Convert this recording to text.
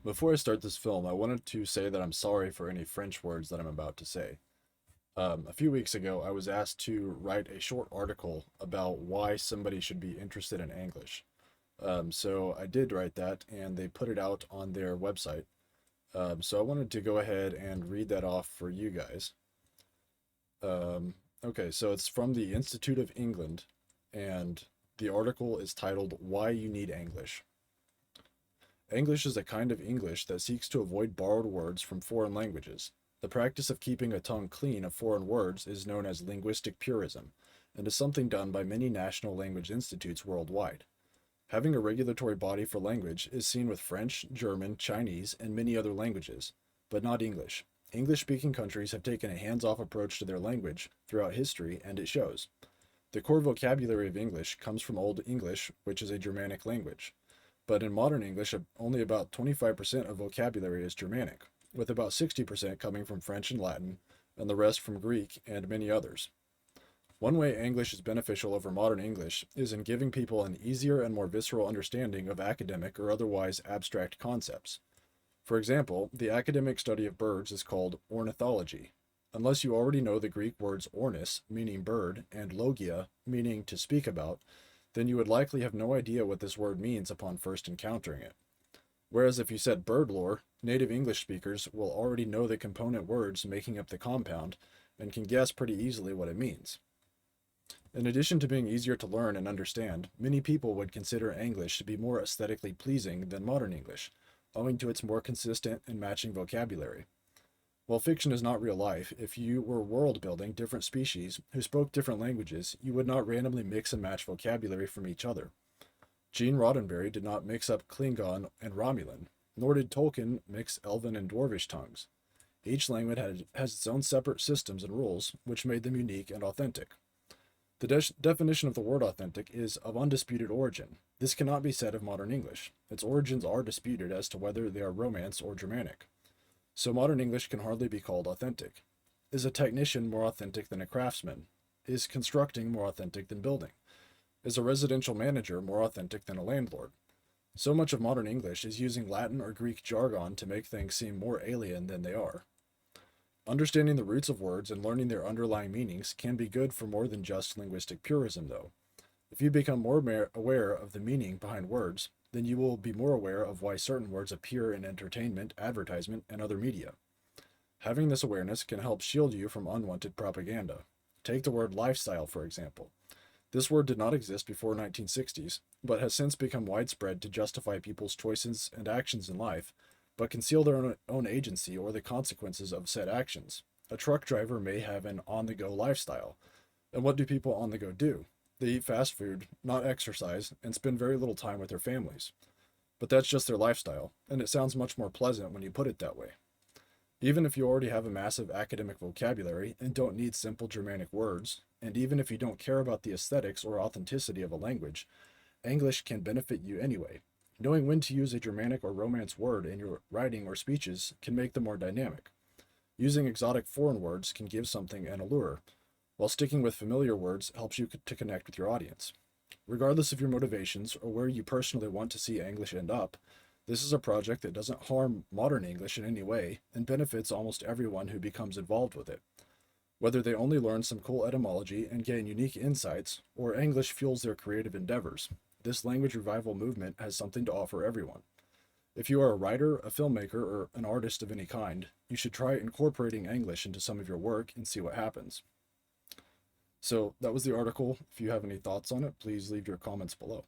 Before I start this film, I wanted to say that I'm sorry for any French words that I'm about to say. A few weeks ago, I was asked to write a short article about why somebody should be interested in English. So I did write that, and they put it out on their website. So I wanted to go ahead and read that off for you guys. Um, okay, so it's from the Institute of England, and the article is titled Why You Need English. English is a kind of English that seeks to avoid borrowed words from foreign languages. The practice of keeping a tongue clean of foreign words is known as linguistic purism, and is something done by many national language institutes worldwide. Having a regulatory body for language is seen with French, German, Chinese, and many other languages, but not English. English-speaking countries have taken a hands-off approach to their language throughout history, and it shows. The core vocabulary of English comes from Old English, which is a Germanic language. But in modern English, only about 25% of vocabulary is Germanic, with about 60% coming from French and Latin, and the rest from Greek and many others. One way English is beneficial over modern English is in giving people an easier and more visceral understanding of academic or otherwise abstract concepts. For example, the academic study of birds is called ornithology. Unless you already know the Greek words ornis, meaning bird, and logia, meaning to speak about, then you would likely have no idea what this word means upon first encountering it. Whereas if you said bird lore, native English speakers will already know the component words making up the compound and can guess pretty easily what it means. In addition to being easier to learn and understand, many people would consider English to be more aesthetically pleasing than modern English, owing to its more consistent and matching vocabulary. While fiction is not real life, if you were world building different species who spoke different languages, you would not randomly mix and match vocabulary from each other. Gene Roddenberry did not mix up Klingon and Romulan, nor did Tolkien mix Elven and Dwarvish tongues. Each language has its own separate systems and rules, which made them unique and authentic. The definition of the word authentic is of undisputed origin. This cannot be said of modern English. Its origins are disputed as to whether they are Romance or Germanic. So modern English can hardly be called authentic. Is a technician more authentic than a craftsman? Is constructing more authentic than building? Is a residential manager more authentic than a landlord? So much of modern English is using Latin or Greek jargon to make things seem more alien than they are. Understanding the roots of words and learning their underlying meanings can be good for more than just linguistic purism, though. If you become more aware of the meaning behind words, then you will be more aware of why certain words appear in entertainment, advertisement, and other media. Having this awareness can help shield you from unwanted propaganda. Take the word lifestyle, for example. This word did not exist before 1960s, but has since become widespread to justify people's choices and actions in life, but conceal their own agency or the consequences of said actions. A truck driver may have an on-the-go lifestyle. And what do people on the go do? They eat fast food, not exercise, and spend very little time with their families. But that's just their lifestyle, and it sounds much more pleasant when you put it that way. Even if you already have a massive academic vocabulary and don't need simple Germanic words, and even if you don't care about the aesthetics or authenticity of a language, English can benefit you anyway. Knowing when to use a Germanic or Romance word in your writing or speeches can make them more dynamic. Using exotic foreign words can give something an allure, while sticking with familiar words helps you to connect with your audience. Regardless of your motivations or where you personally want to see English end up, this is a project that doesn't harm modern English in any way and benefits almost everyone who becomes involved with it. Whether they only learn some cool etymology and gain unique insights, or English fuels their creative endeavors, this language revival movement has something to offer everyone. If you are a writer, a filmmaker, or an artist of any kind, you should try incorporating English into some of your work and see what happens. So that was the article. If you have any thoughts on it, please leave your comments below.